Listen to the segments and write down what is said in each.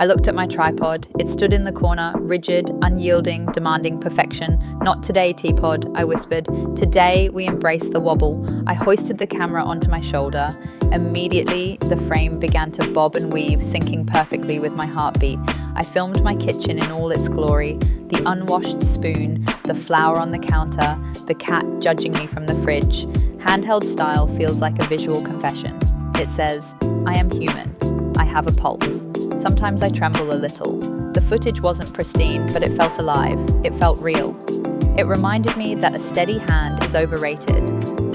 I looked at my tripod. It stood in the corner, rigid, unyielding, demanding perfection. "Not today, teapot," I whispered. "Today we embrace the wobble." I hoisted the camera onto my shoulder. Immediately, the frame began to bob and weave, syncing perfectly with my heartbeat. I filmed my kitchen in all its glory, the unwashed spoon, the flour on the counter, the cat judging me from the fridge. Handheld style feels like a visual confession. It says, I am human. I have a pulse. Sometimes I tremble a little. The footage wasn't pristine, but it felt alive. It felt real. It reminded me that a steady hand is overrated.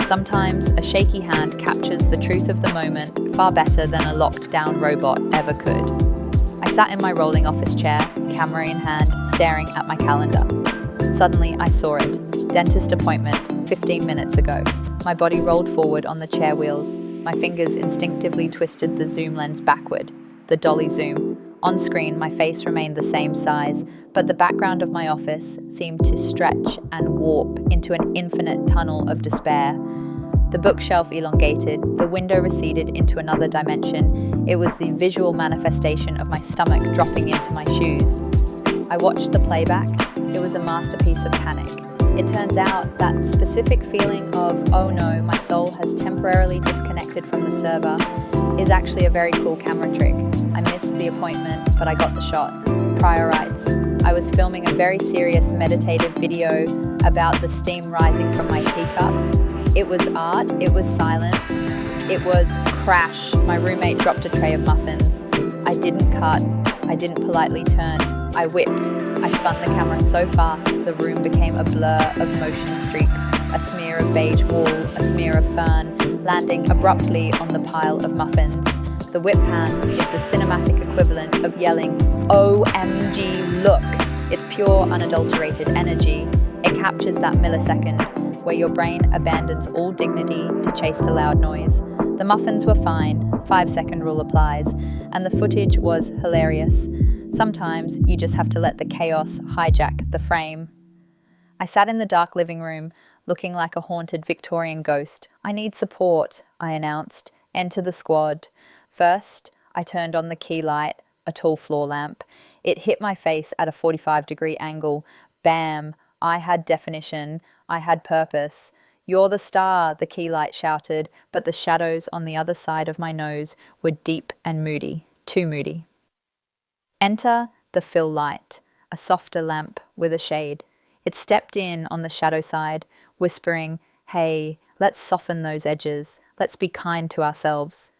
Sometimes a shaky hand captures the truth of the moment far better than a locked-down robot ever could. I sat in my rolling office chair, camera in hand, staring at my calendar. Suddenly, I saw it. Dentist appointment, 15 minutes ago. My body rolled forward on the chair wheels. My fingers instinctively twisted the zoom lens backward, the dolly zoom. On screen, my face remained the same size, but the background of my office seemed to stretch and warp into an infinite tunnel of despair. The bookshelf elongated, the window receded into another dimension. It was the visual manifestation of my stomach dropping into my shoes. I watched the playback. It was a masterpiece of panic. It turns out that specific feeling of, oh no, my soul has temporarily disconnected from the server, is actually a very cool camera trick. I missed the appointment, but I got the shot. Prior rights. I was filming a very serious meditative video about the steam rising from my teacup. It was art, it was silence, it was crash. My roommate dropped a tray of muffins. I didn't cut, I didn't politely turn, I whipped. I spun the camera so fast, the room became a blur of motion streaks, a smear of beige wall, a smear of fern, landing abruptly on the pile of muffins. The whip pan is the cinematic equivalent of yelling, OMG, look! It's pure, unadulterated energy. It captures that millisecond where your brain abandons all dignity to chase the loud noise. The muffins were fine, 5-second rule applies, and the footage was hilarious. Sometimes you just have to let the chaos hijack the frame. I sat in the dark living room, looking like a haunted Victorian ghost. I need support, I announced. Enter the squad. First, I turned on the key light, a tall floor lamp. It hit my face at a 45-degree angle. Bam! I had definition. I had purpose. You're the star, the key light shouted, but the shadows on the other side of my nose were deep and moody, too moody. Enter the fill light, a softer lamp with a shade. It stepped in on the shadow side, whispering, hey, let's soften those edges. Let's be kind to ourselves.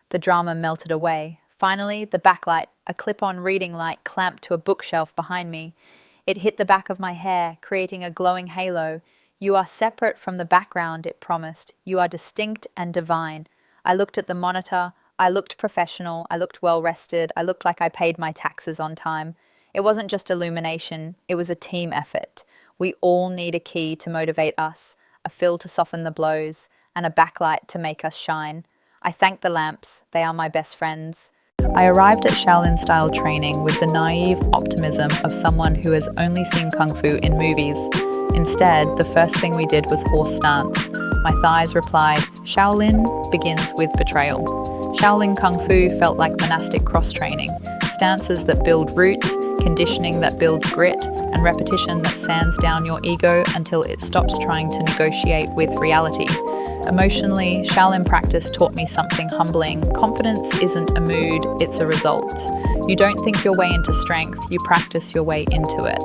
The drama melted away. Finally, the backlight, a clip-on reading light clamped to a bookshelf behind me. It hit the back of my hair, creating a glowing halo. You are separate from the background, it promised. You are distinct and divine. I looked at the monitor. I looked professional. I looked well-rested. I looked like I paid my taxes on time. It wasn't just illumination. It was a team effort. We all need a key to motivate us, a fill to soften the blows, and a backlight to make us shine. I thank the lamps. They are my best friends. I arrived at Shaolin-style training with the naive optimism of someone who has only seen Kung Fu in movies. Instead, the first thing we did was horse stance. My thighs replied, Shaolin begins with betrayal. Shaolin Kung Fu felt like monastic cross-training, stances that build roots, conditioning that builds grit, and repetition that sands down your ego until it stops trying to negotiate with reality. Emotionally, Shaolin practice taught me something humbling. Confidence isn't a mood, it's a result. You don't think your way into strength, you practice your way into it.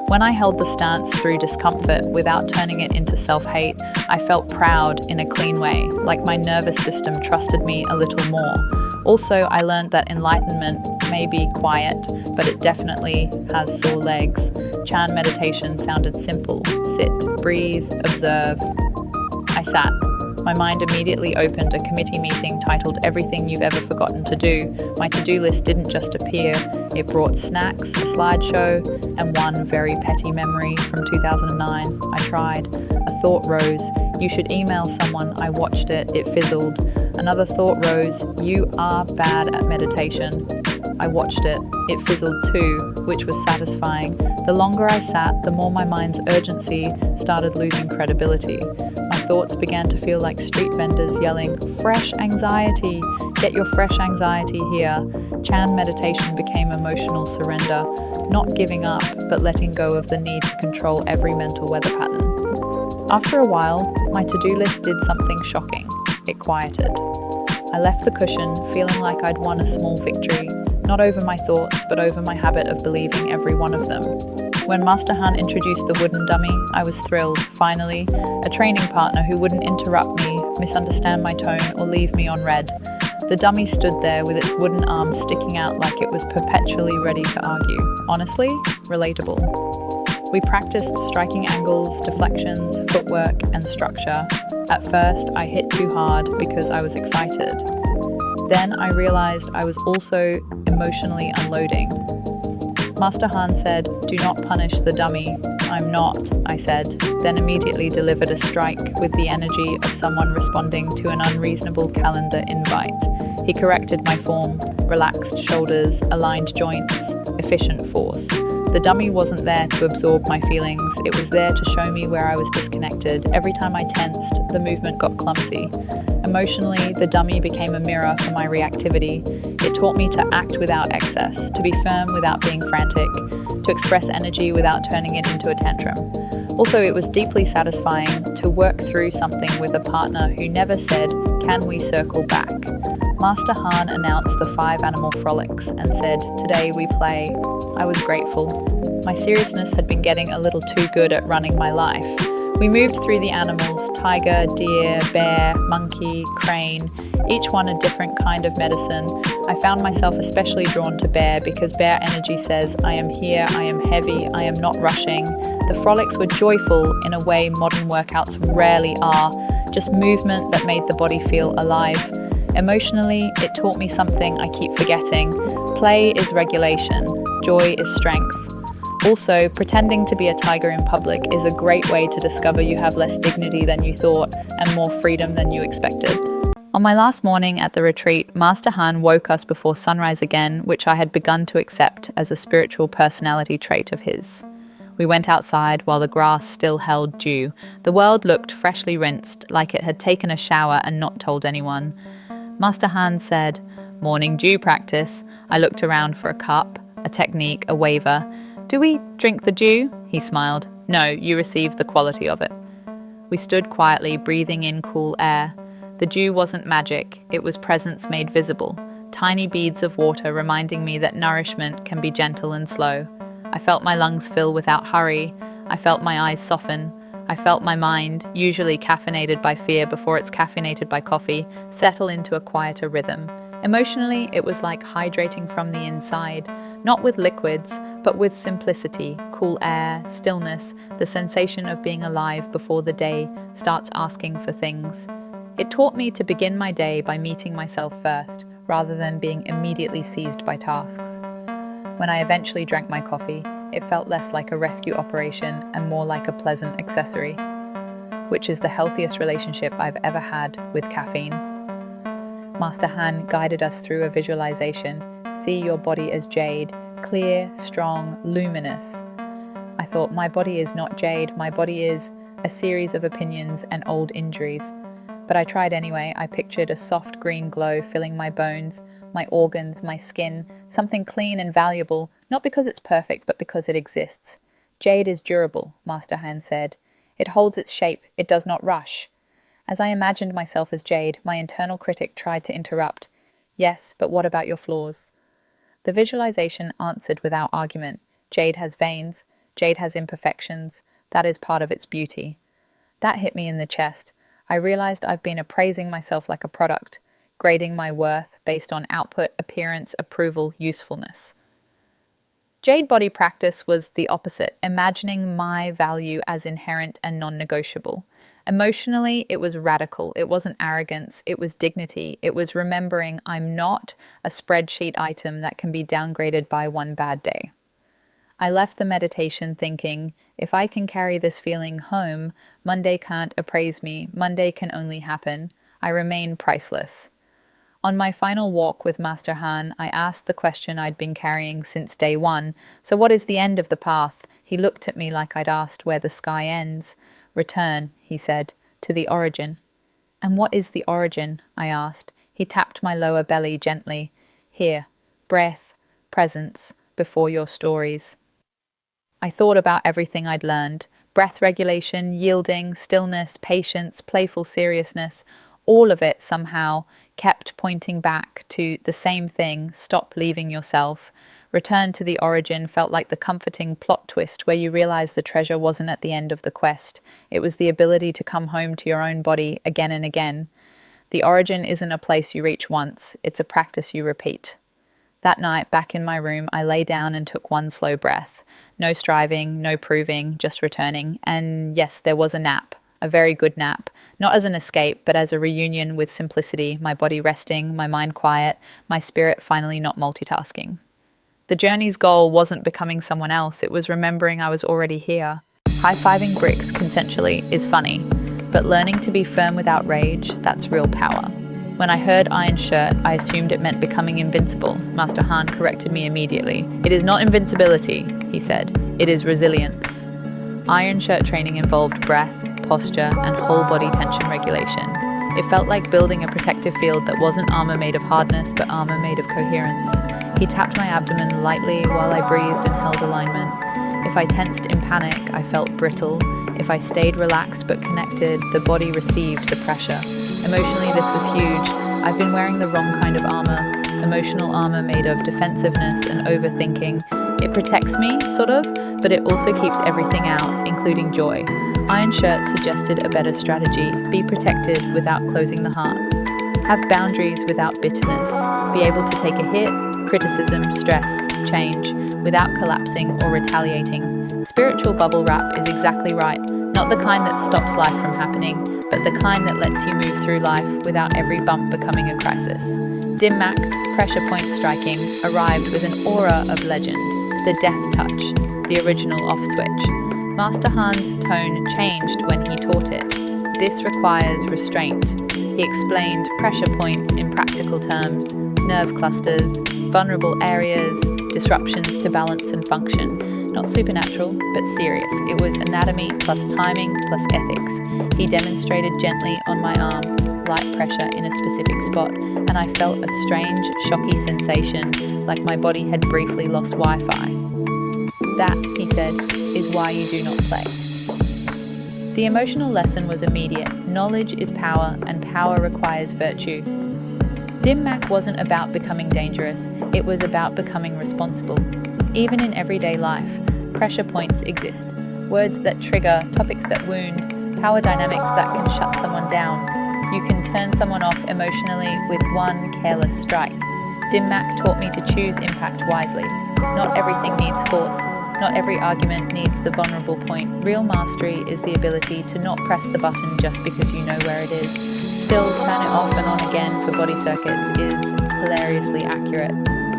When I held the stance through discomfort without turning it into self-hate, I felt proud in a clean way, like my nervous system trusted me a little more. Also, I learned that enlightenment may be quiet, but it definitely has sore legs. Chan meditation sounded simple. Sit, breathe, observe. I sat. My mind immediately opened a committee meeting titled Everything You've Ever Forgotten to Do. My to-do list didn't just appear, it brought snacks, a slideshow, and one very petty memory from 2009. I tried. A thought rose. You should email someone. I watched it. It fizzled. Another thought rose. You are bad at meditation. I watched it. It fizzled too, which was satisfying. The longer I sat, the more my mind's urgency started losing credibility. My thoughts began to feel like street vendors yelling, fresh anxiety, get your fresh anxiety here. Chan meditation became emotional surrender, not giving up, but letting go of the need to control every mental weather pattern. After a while, my to-do list did something shocking. It quieted. I left the cushion feeling like I'd won a small victory, not over my thoughts, but over my habit of believing every one of them. When Master Han introduced the wooden dummy, I was thrilled. Finally, a training partner who wouldn't interrupt me, misunderstand my tone, or leave me on red. The dummy stood there with its wooden arms sticking out like it was perpetually ready to argue. Honestly, relatable. We practiced striking angles, deflections, footwork, and structure. At first, I hit too hard because I was excited. Then I realized I was also emotionally unloading. Master Han said, "Do not punish the dummy." "I'm not," I said, then immediately delivered a strike with the energy of someone responding to an unreasonable calendar invite. He corrected my form, relaxed shoulders, aligned joints, efficient force. The dummy wasn't there to absorb my feelings, it was there to show me where I was disconnected. Every time I tensed, the movement got clumsy. Emotionally, the dummy became a mirror for my reactivity. It taught me to act without excess, to be firm without being frantic, to express energy without turning it into a tantrum. Also, it was deeply satisfying to work through something with a partner who never said, "Can we circle back?" Master Han announced the 5 animal frolics and said, "Today we play." I was grateful. My seriousness had been getting a little too good at running my life. We moved through the animals: tiger, deer, bear, monkey, crane, each one a different kind of medicine. I found myself especially drawn to bear because bear energy says, "I am here, I am heavy, I am not rushing." The frolics were joyful in a way modern workouts rarely are, just movement that made the body feel alive. Emotionally, it taught me something I keep forgetting. Play is regulation, joy is strength. Also, pretending to be a tiger in public is a great way to discover you have less dignity than you thought and more freedom than you expected. On my last morning at the retreat, Master Han woke us before sunrise again, which I had begun to accept as a spiritual personality trait of his. We went outside while the grass still held dew. The world looked freshly rinsed, like it had taken a shower and not told anyone. Master Han said, "Morning dew practice." I looked around for a cup, a technique, a waiver. "Do we drink the dew?" He smiled. "No, you receive the quality of it." We stood quietly, breathing in cool air. The dew wasn't magic, it was presence made visible. Tiny beads of water reminding me that nourishment can be gentle and slow. I felt my lungs fill without hurry. I felt my eyes soften. I felt my mind, usually caffeinated by fear before it's caffeinated by coffee, settle into a quieter rhythm. Emotionally, it was like hydrating from the inside, not with liquids, but with simplicity, cool air, stillness, the sensation of being alive before the day starts asking for things. It taught me to begin my day by meeting myself first, rather than being immediately seized by tasks. When I eventually drank my coffee, it felt less like a rescue operation and more like a pleasant accessory, which is the healthiest relationship I've ever had with caffeine. Master Han guided us through a visualization. See your body as jade, clear, strong, luminous. I thought, my body is not jade, my body is a series of opinions and old injuries. But I tried anyway. I pictured a soft green glow filling my bones, my organs, my skin, something clean and valuable, not because it's perfect, but because it exists. Jade is durable, Master Han said. It holds its shape, it does not rush. As I imagined myself as jade, my internal critic tried to interrupt. Yes, but what about your flaws? The visualization answered without argument. Jade has veins, jade has imperfections, that is part of its beauty. That hit me in the chest. I realized I've been appraising myself like a product, grading my worth based on output, appearance, approval, usefulness. Jade body practice was the opposite, imagining my value as inherent and non-negotiable. Emotionally, it was radical. It wasn't arrogance, it was dignity. It was remembering I'm not a spreadsheet item that can be downgraded by one bad day. I left the meditation thinking, if I can carry this feeling home, Monday can't appraise me, Monday can only happen. I remain priceless. On my final walk with Master Han, I asked the question I'd been carrying since day one. So what is the end of the path? He looked at me like I'd asked where the sky ends. Return, he said, to the origin. And what is the origin? I asked. He tapped my lower belly gently. Here, breath, presence, before your stories. I thought about everything I'd learned: breath regulation, yielding, stillness, patience, playful seriousness. All of it somehow kept pointing back to the same thing: stop leaving yourself. Return to the origin felt like the comforting plot twist where you realize the treasure wasn't at the end of the quest. It was the ability to come home to your own body again and again. The origin isn't a place you reach once, it's a practice you repeat. That night, back in my room, I lay down and took one slow breath. No striving, no proving, just returning. And yes, there was a nap, a very good nap. Not as an escape, but as a reunion with simplicity, my body resting, my mind quiet, my spirit finally not multitasking. The journey's goal wasn't becoming someone else, it was remembering I was already here. High-fiving bricks consensually is funny, but learning to be firm without rage, that's real power. When I heard iron shirt, I assumed it meant becoming invincible. Master Han corrected me immediately. It is not invincibility, he said. It is resilience. Iron shirt training involved breath, posture, and whole body tension regulation. It felt like building a protective field that wasn't armor made of hardness, but armor made of coherence. He tapped my abdomen lightly while I breathed and held alignment. If I tensed in panic, I felt brittle. If I stayed relaxed but connected, the body received the pressure. Emotionally, this was huge. I've been wearing the wrong kind of armor. Emotional armor made of defensiveness and overthinking. It protects me, sort of, but it also keeps everything out, including joy. Iron Shirt suggested a better strategy: be protected without closing the heart. Have boundaries without bitterness. Be able to take a hit, criticism, stress, change, without collapsing or retaliating. Spiritual bubble wrap is exactly right. Not the kind that stops life from happening, but the kind that lets you move through life without every bump becoming a crisis. Dim Mac, pressure point striking, arrived with an aura of legend. The death touch, the original off switch. Master Han's tone changed when he taught it. This requires restraint. He explained pressure points in practical terms: nerve clusters, vulnerable areas, disruptions to balance and function. Not supernatural, but serious. It was anatomy plus timing plus ethics. He demonstrated gently on my arm, light pressure in a specific spot, and I felt a strange, shocky sensation, like my body had briefly lost Wi-Fi. That, he said, is why you do not play. The emotional lesson was immediate. Knowledge is power, and power requires virtue. Dim Mac wasn't about becoming dangerous, it was about becoming responsible. Even in everyday life, pressure points exist. Words that trigger, topics that wound, power dynamics that can shut someone down. You can turn someone off emotionally with one careless strike. Dim Mac taught me to choose impact wisely. Not everything needs force. Not every argument needs the vulnerable point. Real mastery is the ability to not press the button just because you know where it is. Still, turn it off and on again for body circuits is hilariously accurate.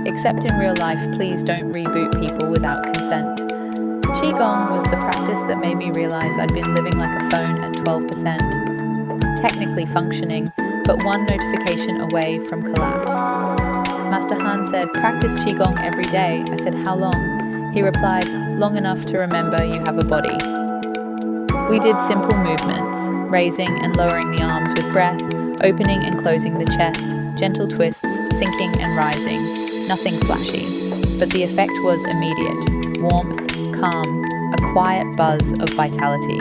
Except in real life, please don't reboot people without consent. Qigong was the practice that made me realize I'd been living like a phone at 12%. Technically functioning, but one notification away from collapse. Master Han said, practice Qigong every day. I said, how long? He replied, long enough to remember you have a body. We did simple movements, raising and lowering the arms with breath, opening and closing the chest, gentle twists, sinking and rising. Nothing flashy, but the effect was immediate. Warmth, calm, a quiet buzz of vitality.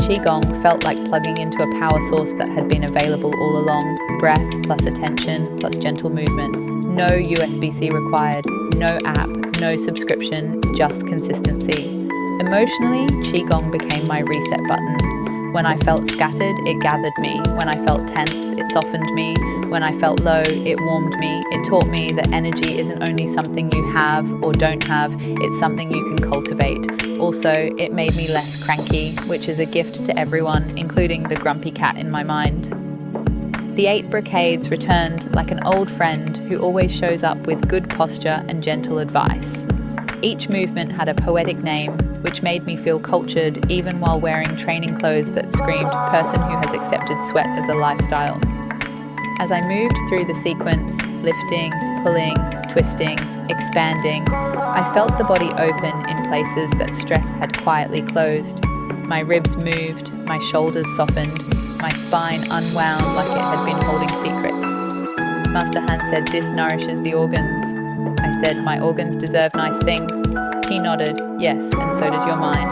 Qigong felt like plugging into a power source that had been available all along. Breath plus attention plus gentle movement. No USB-C required, no app, no subscription, just consistency. Emotionally, Qigong became my reset button. When I felt scattered, it gathered me. When I felt tense, it softened me. When I felt low, it warmed me. It taught me that energy isn't only something you have or don't have, it's something you can cultivate. Also, it made me less cranky, which is a gift to everyone, including the grumpy cat in my mind. The 8 brocades returned like an old friend who always shows up with good posture and gentle advice. Each movement had a poetic name, which made me feel cultured even while wearing training clothes that screamed person who has accepted sweat as a lifestyle. As I moved through the sequence, lifting, pulling, twisting, expanding, I felt the body open in places that stress had quietly closed. My ribs moved, my shoulders softened, my spine unwound like it had been holding secrets. Master Han said this nourishes the organs. said, "My organs deserve nice things." He nodded, "Yes, and so does your mind."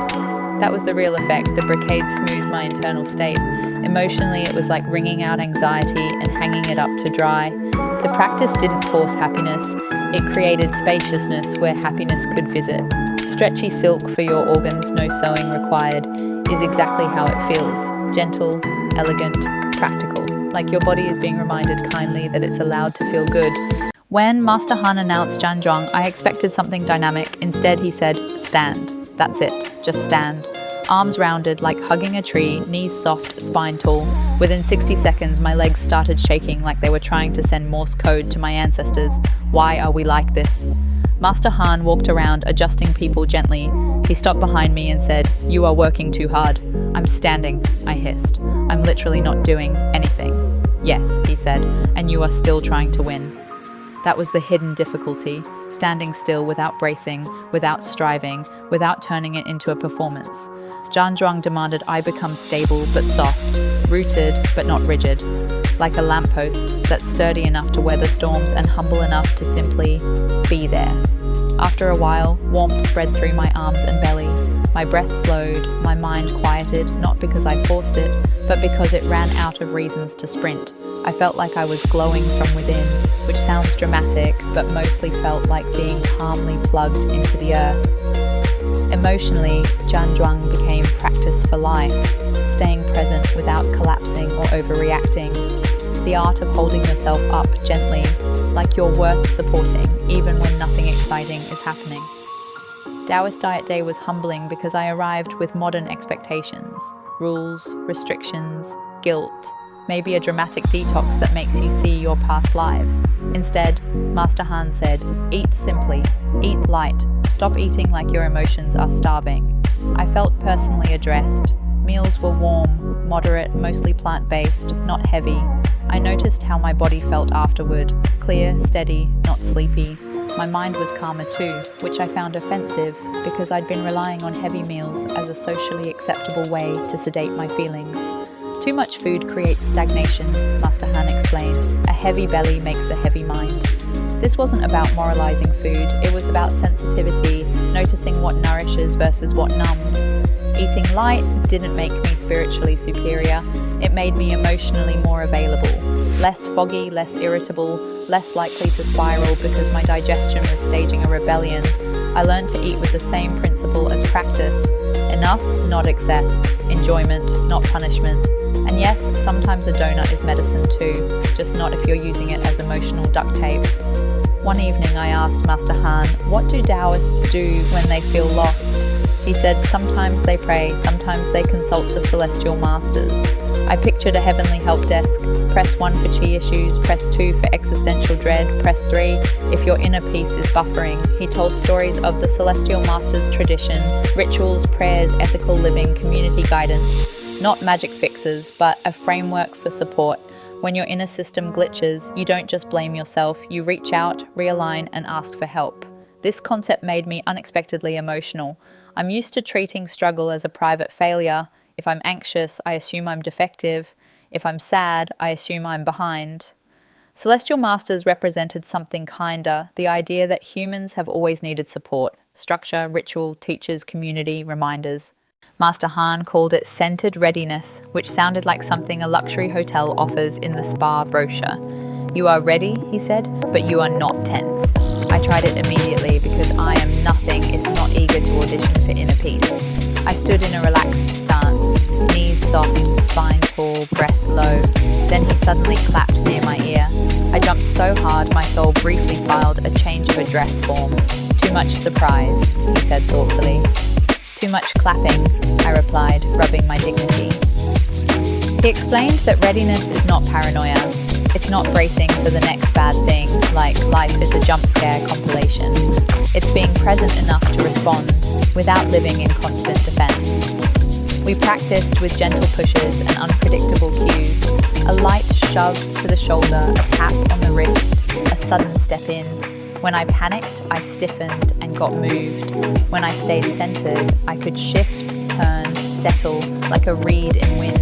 That was the real effect. The brocade smoothed my internal state. Emotionally, it was like wringing out anxiety and hanging it up to dry. The practice didn't force happiness. It created spaciousness where happiness could visit. Stretchy silk for your organs, no sewing required, is exactly how it feels. Gentle, elegant, practical. Like your body is being reminded kindly that it's allowed to feel good. When Master Han announced Zhanzhuang, I expected something dynamic. Instead, he said, "Stand." That's it. Just stand. Arms rounded like hugging a tree, knees soft, spine tall. Within 60 seconds, my legs started shaking like they were trying to send Morse code to my ancestors. Why are we like this? Master Han walked around, adjusting people gently. He stopped behind me and said, "You are working too hard." "I'm standing," I hissed. "I'm literally not doing anything." "Yes," he said, "and you are still trying to win." That was the hidden difficulty, standing still without bracing, without striving, without turning it into a performance. Zhanzhuang demanded I become stable but soft, rooted but not rigid, like a lamppost that's sturdy enough to weather storms and humble enough to simply be there. After a while, warmth spread through my arms and belly. My breath slowed, my mind quieted, not because I forced it, but because it ran out of reasons to sprint. I felt like I was glowing from within, which sounds dramatic, but mostly felt like being calmly plugged into the earth. Emotionally, Zhanzhuang became practice for life, staying present without collapsing or overreacting. The art of holding yourself up gently, like you're worth supporting, even when nothing exciting is happening. Taoist Diet Day was humbling because I arrived with modern expectations, rules, restrictions, guilt, maybe a dramatic detox that makes you see your past lives. Instead, Master Han said, "Eat simply, eat light, stop eating like your emotions are starving." I felt personally addressed. Meals were warm, moderate, mostly plant-based, not heavy. I noticed how my body felt afterward, clear, steady, not sleepy. My mind was calmer too, which I found offensive because I'd been relying on heavy meals as a socially acceptable way to sedate my feelings. Too much food creates stagnation, Master Han explained. A heavy belly makes a heavy mind. This wasn't about moralizing food, it was about sensitivity, noticing what nourishes versus what numbs. Eating light didn't make me spiritually superior, it made me emotionally more available. Less foggy, less irritable, less likely to spiral because my digestion was staging a rebellion. I learned to eat with the same principle as practice. Enough, not excess. Enjoyment, not punishment. And yes, sometimes a donut is medicine too, just not if you're using it as emotional duct tape. One evening I asked Master Han, "What do Taoists do when they feel lost?" He said, "Sometimes they pray, sometimes they consult the celestial masters." I pictured a heavenly help desk. Press 1 for chi issues, press 2 for existential dread, press 3 if your inner peace is buffering. He told stories of the celestial masters' tradition, rituals, prayers, ethical living, community guidance. Not magic fixes, but a framework for support. When your inner system glitches, you don't just blame yourself, you reach out, realign, and ask for help. This concept made me unexpectedly emotional. I'm used to treating struggle as a private failure. If I'm anxious, I assume I'm defective. If I'm sad, I assume I'm behind. Celestial Masters represented something kinder, the idea that humans have always needed support, structure, ritual, teachers, community, reminders. Master Han called it centered readiness, which sounded like something a luxury hotel offers in the spa brochure. "You are ready," he said, "but you are not tense." I tried it immediately because I am nothing if not eager to audition for inner peace. I stood in a relaxed stance, knees soft, spine tall, breath low. Then he suddenly clapped near my ear. I jumped so hard my soul briefly filed a change of address form. "Too much surprise," he said thoughtfully. "Too much clapping," I replied, rubbing my dignity. He explained that readiness is not paranoia. It's not bracing for the next bad thing, like life is a jump scare compilation. It's being present enough to respond, without living in constant defense. We practiced with gentle pushes and unpredictable cues. A light shove to the shoulder, a tap on the wrist, a sudden step in. When I panicked, I stiffened and got moved. When I stayed centered, I could shift, turn, settle like a reed in wind.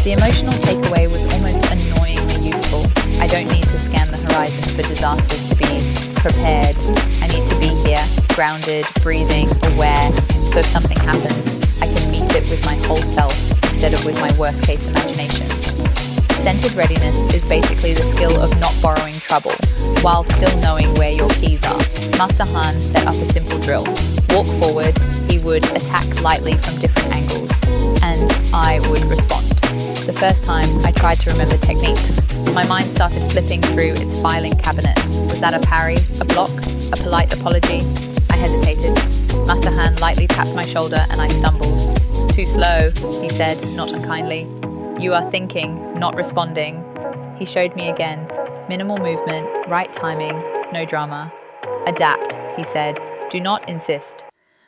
The emotional takeaway was almost annoyingly useful. I don't need to scan the horizon for disasters to be prepared. I need to be here, grounded, breathing, aware, so if something happens, I can meet it with my whole self instead of with my worst case imagination. Centered readiness is basically the skill of not borrowing trouble, while still knowing where your keys are. Master Han set up a simple drill. Walk forward, he would attack lightly from different angles, and I would respond. The first time I tried to remember techniques, my mind started flipping through its filing cabinet. Was that a parry, a block, a polite apology? I hesitated. Master Han lightly tapped my shoulder and I stumbled. Too slow, he said, not unkindly. You are thinking, not responding. He showed me again. Minimal movement, right timing, no drama. Adapt, he said. Do not insist.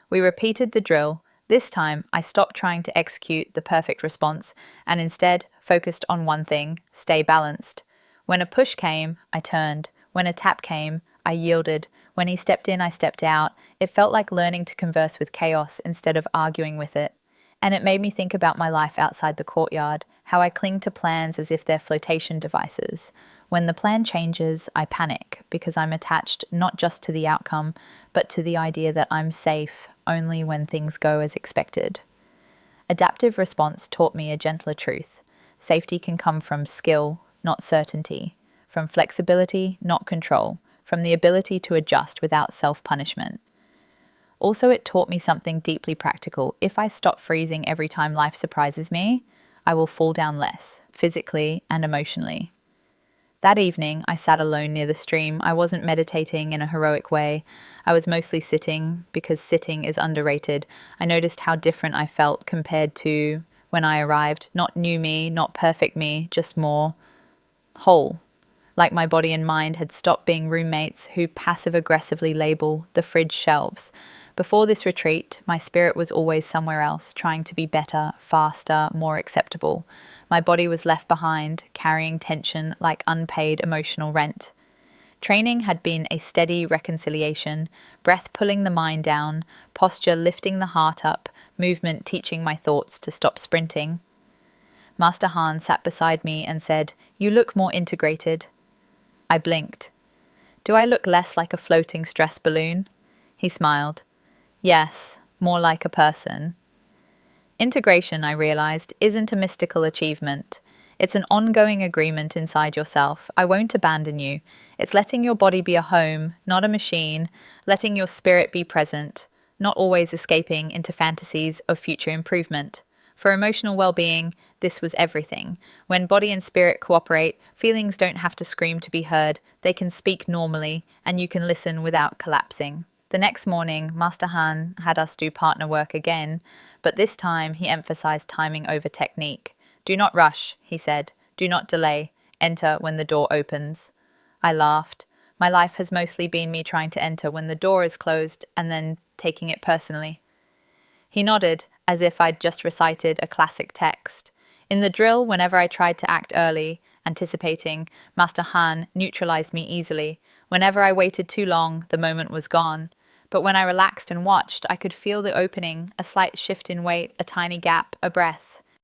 We repeated the drill. This time, I stopped trying to execute the perfect response and instead focused on one thing: stay balanced. When a push came, I turned. When a tap came, I yielded. When he stepped in, I stepped out. It felt like learning to converse with chaos instead of arguing with it. And it made me think about my life outside the courtyard, how I cling to plans as if they're flotation devices. When the plan changes, I panic because I'm attached not just to the outcome, but to the idea that I'm safe only when things go as expected. Adaptive response taught me a gentler truth. Safety can come from skill, not certainty, from flexibility, not control, from the ability to adjust without self-punishment. Also, it taught me something deeply practical. If I stop freezing every time life surprises me, I will fall down less, physically and emotionally. That evening, I sat alone near the stream. I wasn't meditating in a heroic way. I was mostly sitting, because sitting is underrated. I noticed how different I felt compared to when I arrived. Not new me, not perfect me, just more whole. Like my body and mind had stopped being roommates who passive-aggressively label the fridge shelves. Before this retreat, my spirit was always somewhere else, trying to be better, faster, more acceptable. My body was left behind, carrying tension like unpaid emotional rent. Training had been a steady reconciliation, breath pulling the mind down, posture lifting the heart up, movement teaching my thoughts to stop sprinting. Master Han sat beside me and said, "You look more integrated." I blinked. "Do I look less like a floating stress balloon?" He smiled. "Yes, more like a person." Integration, I realized, isn't a mystical achievement. It's an ongoing agreement inside yourself. I won't abandon you. It's letting your body be a home, not a machine, letting your spirit be present, not always escaping into fantasies of future improvement. For emotional well-being, this was everything. When body and spirit cooperate, feelings don't have to scream to be heard. They can speak normally, and you can listen without collapsing. The next morning, Master Han had us do partner work again, but this time he emphasized timing over technique. "Do not rush," he said. "Do not delay. Enter when the door opens." I laughed. My life has mostly been me trying to enter when the door is closed and then taking it personally. He nodded, as if I'd just recited a classic text. In the drill, whenever I tried to act early, anticipating, Master Han neutralized me easily. Whenever I waited too long, the moment was gone. But when I relaxed and watched, I could feel the opening, a slight shift in weight, a tiny gap, a breath.